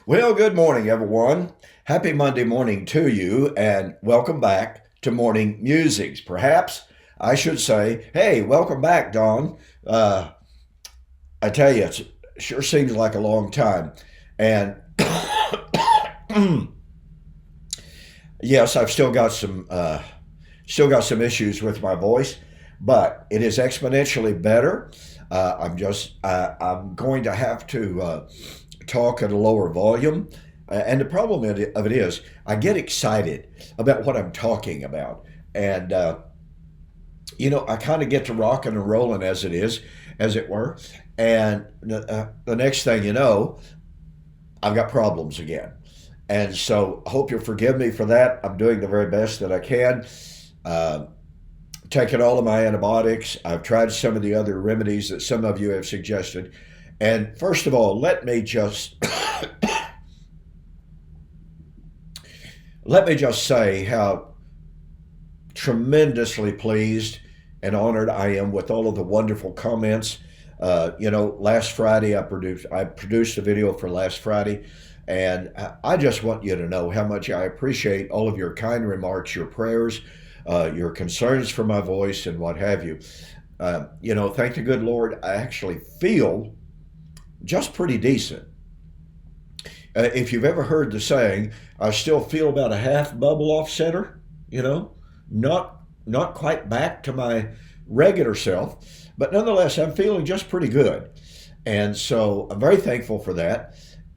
Well, good morning, everyone. Happy Monday morning to you, and welcome back to Morning Musings. Perhaps I should say, hey, welcome back, Dawn. Uh, I tell you, it sure seems like a long time. And yes, I've still got some issues with my voice, but it is exponentially better. I'm going to have to talk at a lower volume. And the problem of it is, I get excited about what I'm talking about. And, I kind of get to rocking and rolling as it were. And the next thing you know, I've got problems again. And so I hope you'll forgive me for that. I'm doing the very best that I can. Uh, Taken all of my antibiotics. I've tried some of the other remedies that some of you have suggested. And first of all, let me just say how tremendously pleased and honored I am with all of the wonderful comments. Last Friday I produced a video for last Friday, and I just want you to know how much I appreciate all of your kind remarks, your prayers, your concerns for my voice, and what have you. Thank the good Lord, I actually feel just pretty decent. If you've ever heard the saying, I still feel about a half bubble off center, not not quite back to my regular self, but nonetheless, I'm feeling just pretty good. And so I'm very thankful for that.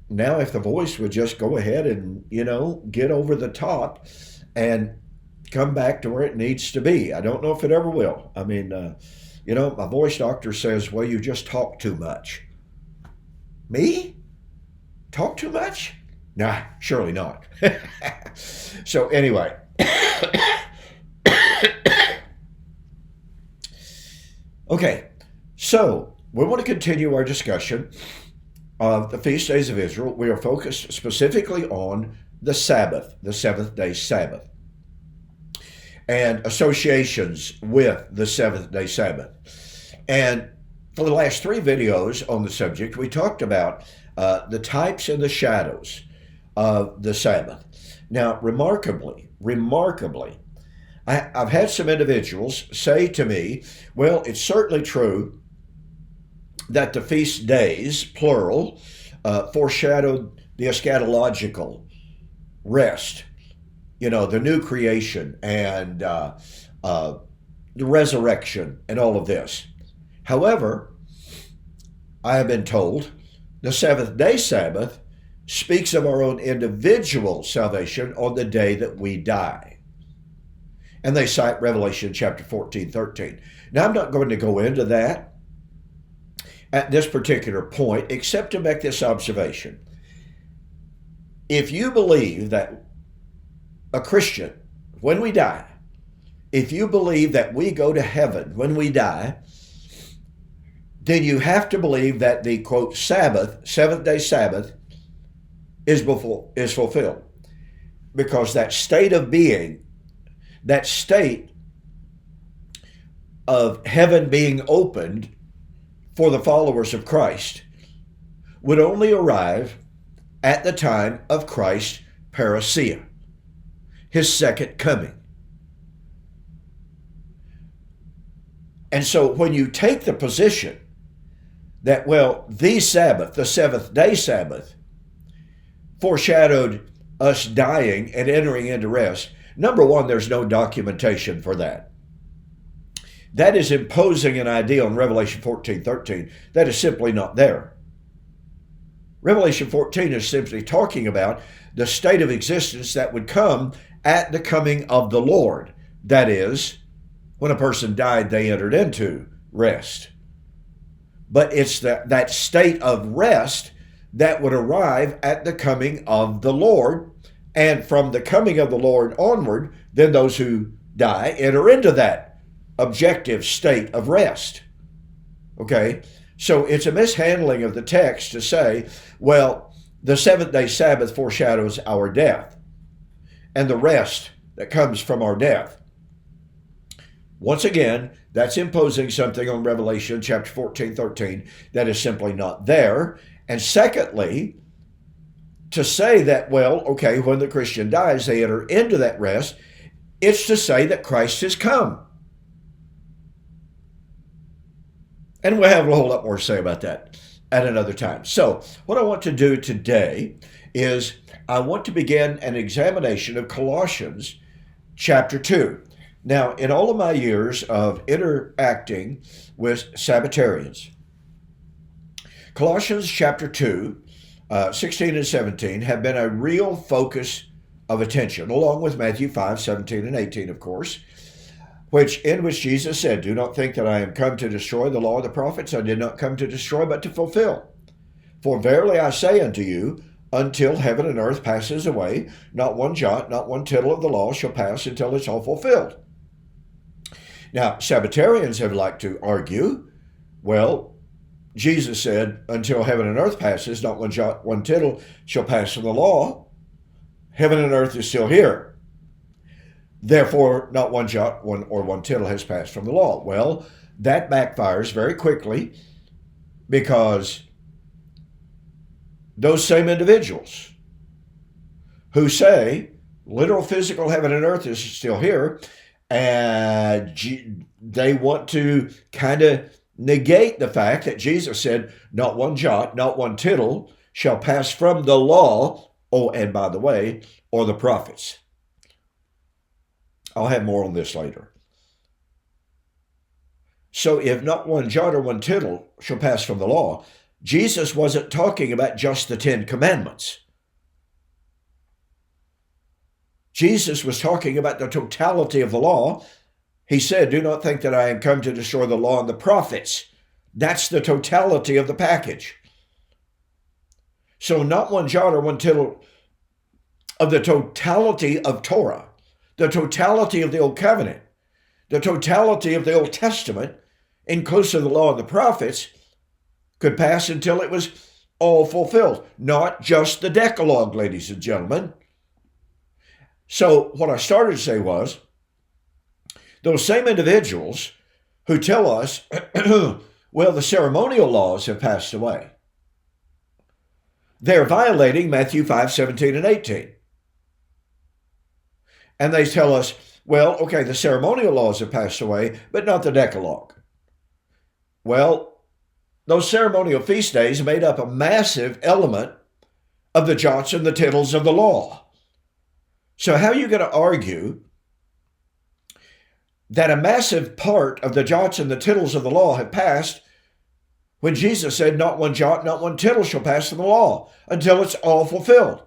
Now, if the voice would just go ahead and, get over the top and come back to where it needs to be. I don't know if it ever will. I mean, my voice doctor says, well, you just talk too much. Me? Talk too much? Nah, surely not. So anyway, okay. So we want to continue our discussion of the feast days of Israel. We are focused specifically on the Sabbath, the seventh day Sabbath, and associations with the seventh day Sabbath. And for the last three videos on the subject, we talked about the types and the shadows of the Sabbath. Now, remarkably, I've had some individuals say to me, well, it's certainly true that the feast days, plural, foreshadowed the eschatological rest, the new creation and the resurrection and all of this. However, I have been told the seventh day Sabbath speaks of our own individual salvation on the day that we die. And they cite Revelation chapter 14:13. Now, I'm not going to go into that at this particular point, except to make this observation. If you believe that a Christian, when we die, if you believe that we go to heaven when we die, then you have to believe that the, quote, Sabbath, seventh day Sabbath, is fulfilled. Because that state of being, that state of heaven being opened for the followers of Christ, would only arrive at the time of Christ's parousia, his second coming. And so when you take the position that, well, the Sabbath, the seventh day Sabbath, foreshadowed us dying and entering into rest, number one, there's no documentation for that. That is imposing an idea on Revelation 14:13 that is simply not there. Revelation 14 is simply talking about the state of existence that would come at the coming of the Lord. That is, when a person died, they entered into rest. But it's that state of rest that would arrive at the coming of the Lord. And from the coming of the Lord onward, then those who die enter into that objective state of rest. Okay? So it's a mishandling of the text to say, well, the seventh day Sabbath foreshadows our death and the rest that comes from our death. Once again, that's imposing something on Revelation chapter 14:13 that is simply not there. And secondly, to say that, well, okay, when the Christian dies, they enter into that rest. It's to say that Christ has come. And we'll have a whole lot more to say about that at another time. So, what I want to do today is I want to begin an examination of Colossians chapter 2. Now, in all of my years of interacting with Sabbatarians, Colossians chapter 2, 16 and 17 have been a real focus of attention, along with Matthew 5, 17 and 18, of course, in which Jesus said, "Do not think that I am come to destroy the law of the prophets. I did not come to destroy, but to fulfill. For verily I say unto you, until heaven and earth passes away, not one jot, not one tittle of the law shall pass until it's all fulfilled." Now, Sabbatarians have liked to argue, well, Jesus said, until heaven and earth passes, not one jot, one tittle shall pass from the law. Heaven and earth is still here. Therefore, not one jot, one tittle has passed from the law. Well, that backfires very quickly, because those same individuals who say literal physical heaven and earth is still here, and they want to kind of negate the fact that Jesus said, not one jot, not one tittle shall pass from the law, oh, and by the way, or the prophets. I'll have more on this later. So if not one jot or one tittle shall pass from the law, Jesus wasn't talking about just the 10 Commandments. Jesus was talking about the totality of the law. He said, "Do not think that I am come to destroy the law and the prophets." That's the totality of the package. So not one jot or one tittle of the totality of Torah, the totality of the Old Covenant, the totality of the Old Testament, inclusive of the law and the prophets, could pass until it was all fulfilled. Not just the Decalogue, ladies and gentlemen. So what I started to say was, those same individuals who tell us, well, the ceremonial laws have passed away, they're violating Matthew 5, 17 and 18. And they tell us, well, okay, the ceremonial laws have passed away, but not the Decalogue. Well, those ceremonial feast days made up a massive element of the jots and the tittles of the law. So how are you going to argue that a massive part of the jots and the tittles of the law have passed when Jesus said, not one jot, not one tittle shall pass from the law until it's all fulfilled?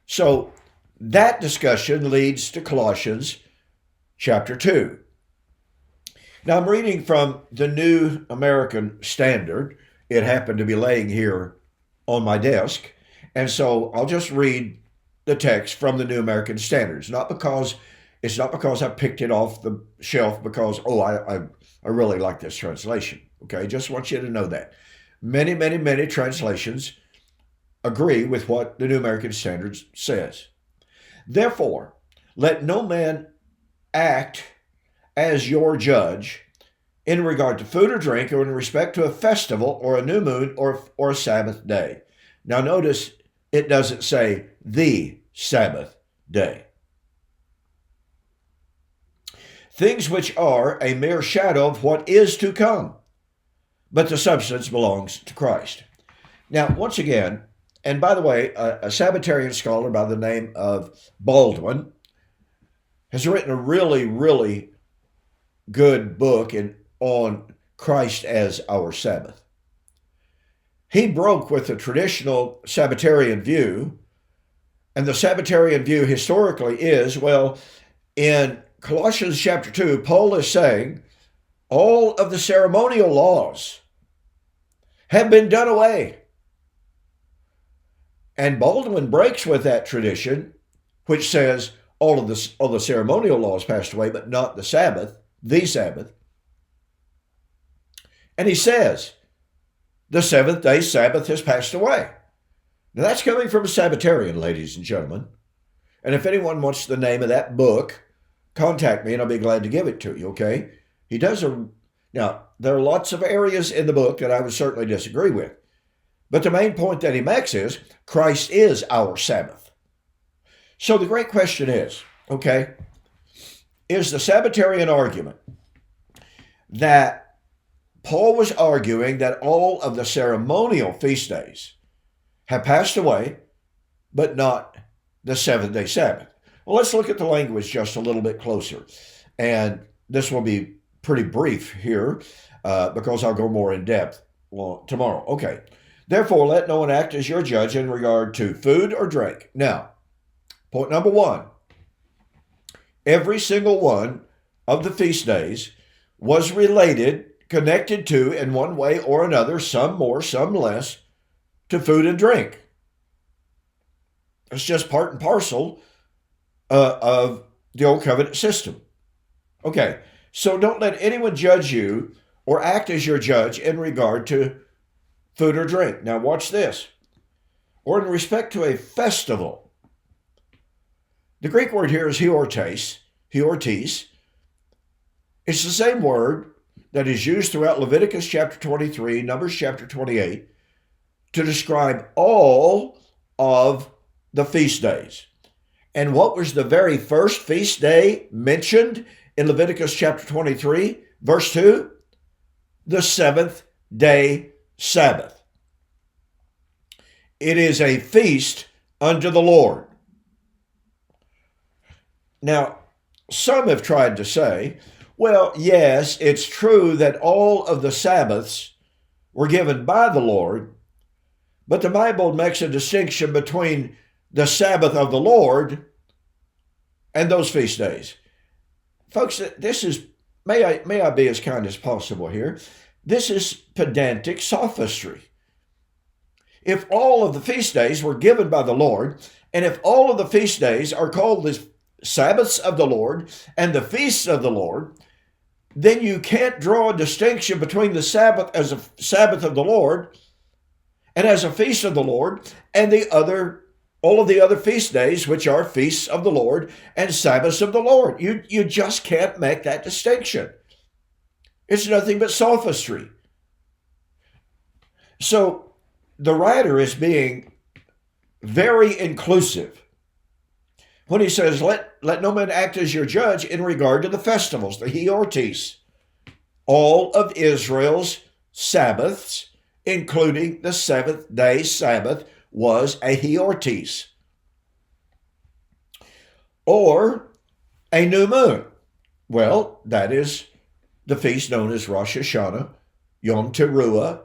So that discussion leads to Colossians chapter 2. Now I'm reading from the New American Standard. It happened to be laying here on my desk. And so I'll just read the text from the New American Standard. It's not because I picked it off the shelf because, I really like this translation. Okay, just want you to know that. Many translations agree with what the New American Standard says. Therefore, let no man act as your judge in regard to food or drink, or in respect to a festival or a new moon or a Sabbath day. Now notice it doesn't say the Sabbath day. Things which are a mere shadow of what is to come, but the substance belongs to Christ. Now, once again, and by the way, a Sabbatarian scholar by the name of Baldwin has written a really good book on Christ as our Sabbath. He broke with the traditional Sabbatarian view, and the Sabbatarian view historically is, well, in Colossians chapter 2, Paul is saying all of the ceremonial laws have been done away. And Baldwin breaks with that tradition, which says all the ceremonial laws passed away, but not the Sabbath, the Sabbath. And he says, the seventh day Sabbath has passed away. Now that's coming from a Sabbatarian, ladies and gentlemen. And if anyone wants the name of that book, contact me and I'll be glad to give it to you, okay? Now, there are lots of areas in the book that I would certainly disagree with. But the main point that he makes is Christ is our Sabbath. So the great question is, okay, is the Sabbatarian argument that Paul was arguing that all of the ceremonial feast days have passed away, but not the seventh-day Sabbath? Well, let's look at the language just a little bit closer. And this will be pretty brief here because I'll go more in depth tomorrow. Okay. Therefore, let no one act as your judge in regard to food or drink. Now, point number one, every single one of the feast days was related, connected to, in one way or another, some more, some less, to food and drink. It's just part and parcel of the Old Covenant system. Okay, so don't let anyone judge you or act as your judge in regard to food or drink. Now watch this. Or in respect to a festival. The Greek word here is hiortes. It's the same word that is used throughout Leviticus chapter 23, Numbers chapter 28, to describe all of the feast days. And what was the very first feast day mentioned in Leviticus chapter 23, verse 2? The seventh-day Sabbath. It is a feast unto the Lord. Now, some have tried to say, well, yes, it's true that all of the Sabbaths were given by the Lord, but the Bible makes a distinction between the Sabbath of the Lord and those feast days. Folks, this is, may I be as kind as possible here, this is pedantic sophistry. If all of the feast days were given by the Lord, and if all of the feast days are called the Sabbaths of the Lord and the feasts of the Lord, then you can't draw a distinction between the Sabbath as a Sabbath of the Lord and as a feast of the Lord and all of the other feast days, which are feasts of the Lord and Sabbaths of the Lord. You just can't make that distinction. It's nothing but sophistry. So the writer is being very inclusive when he says, let no man act as your judge in regard to the festivals, the hiortes, all of Israel's Sabbaths, including the seventh-day Sabbath, was a hiortes. Or a new moon. Well, that is the feast known as Rosh Hashanah, Yom Teruah,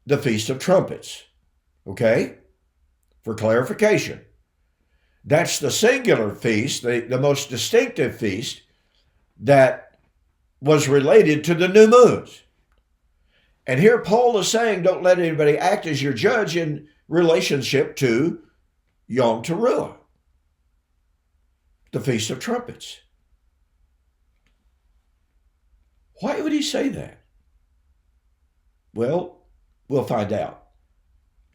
the Feast of Trumpets. Okay? For clarification. That's the singular feast, the most distinctive feast that was related to the new moons. And here Paul is saying, don't let anybody act as your judge in relationship to Yom Teruah, the Feast of Trumpets. Why would he say that? Well, we'll find out.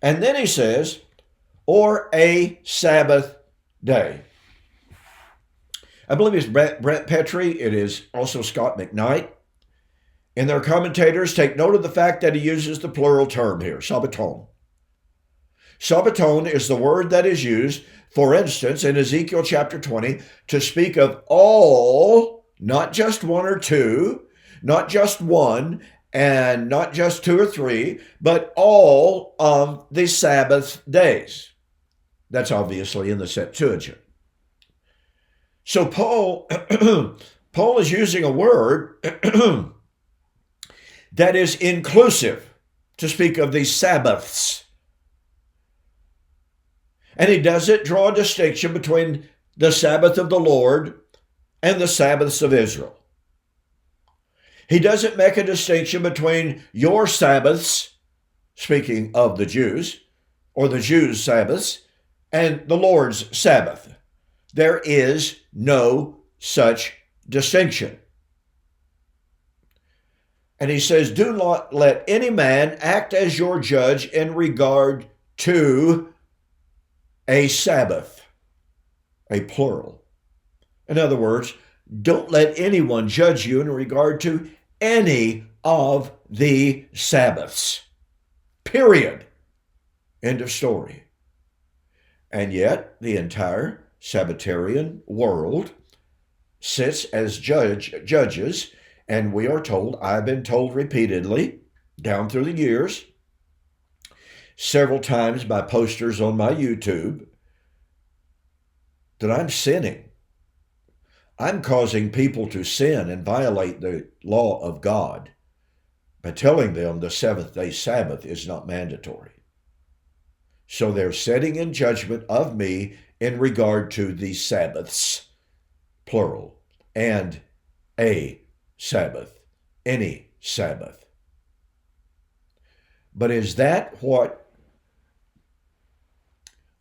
And then he says, or a Sabbath day. I believe it's Brent Petrie. It is also Scott McKnight. And their commentators take note of the fact that he uses the plural term here, Sabbaton. Sabbaton is the word that is used, for instance, in Ezekiel chapter 20, to speak of all, not just one or two, not just one, and not just two or three, but all of the Sabbath days. That's obviously in the Septuagint. So Paul is using a word that is inclusive to speak of these Sabbaths. And he doesn't draw a distinction between the Sabbath of the Lord and the Sabbaths of Israel. He doesn't make a distinction between your Sabbaths, speaking of the Jews, or the Jews' Sabbaths, and the Lord's Sabbath. There is no such distinction. And he says, do not let any man act as your judge in regard to a Sabbath, a plural. In other words, don't let anyone judge you in regard to any of the Sabbaths. Period. End of story. And yet, the entire Sabbatarian world sits as judges, and we are told, I've been told repeatedly, down through the years, several times by posters on my YouTube, that I'm sinning. I'm causing people to sin and violate the law of God by telling them the seventh-day Sabbath is not mandatory. So they're sitting in judgment of me in regard to the Sabbaths, plural, and a Sabbath, any Sabbath. But is that what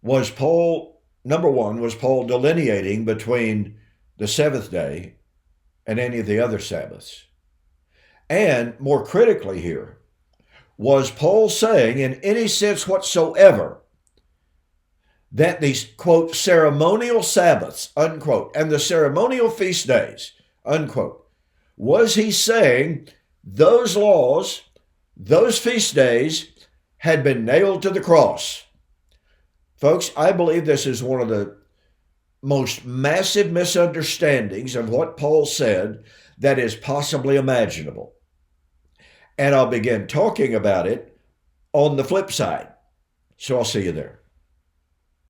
was Paul, number one, was Paul delineating between the seventh day and any of the other Sabbaths? And more critically here, was Paul saying in any sense whatsoever that these, quote, ceremonial Sabbaths, unquote, and the ceremonial feast days, unquote, was he saying those laws, those feast days had been nailed to the cross? Folks, I believe this is one of the most massive misunderstandings of what Paul said that is possibly imaginable. And I'll begin talking about it on the flip side. So I'll see you there.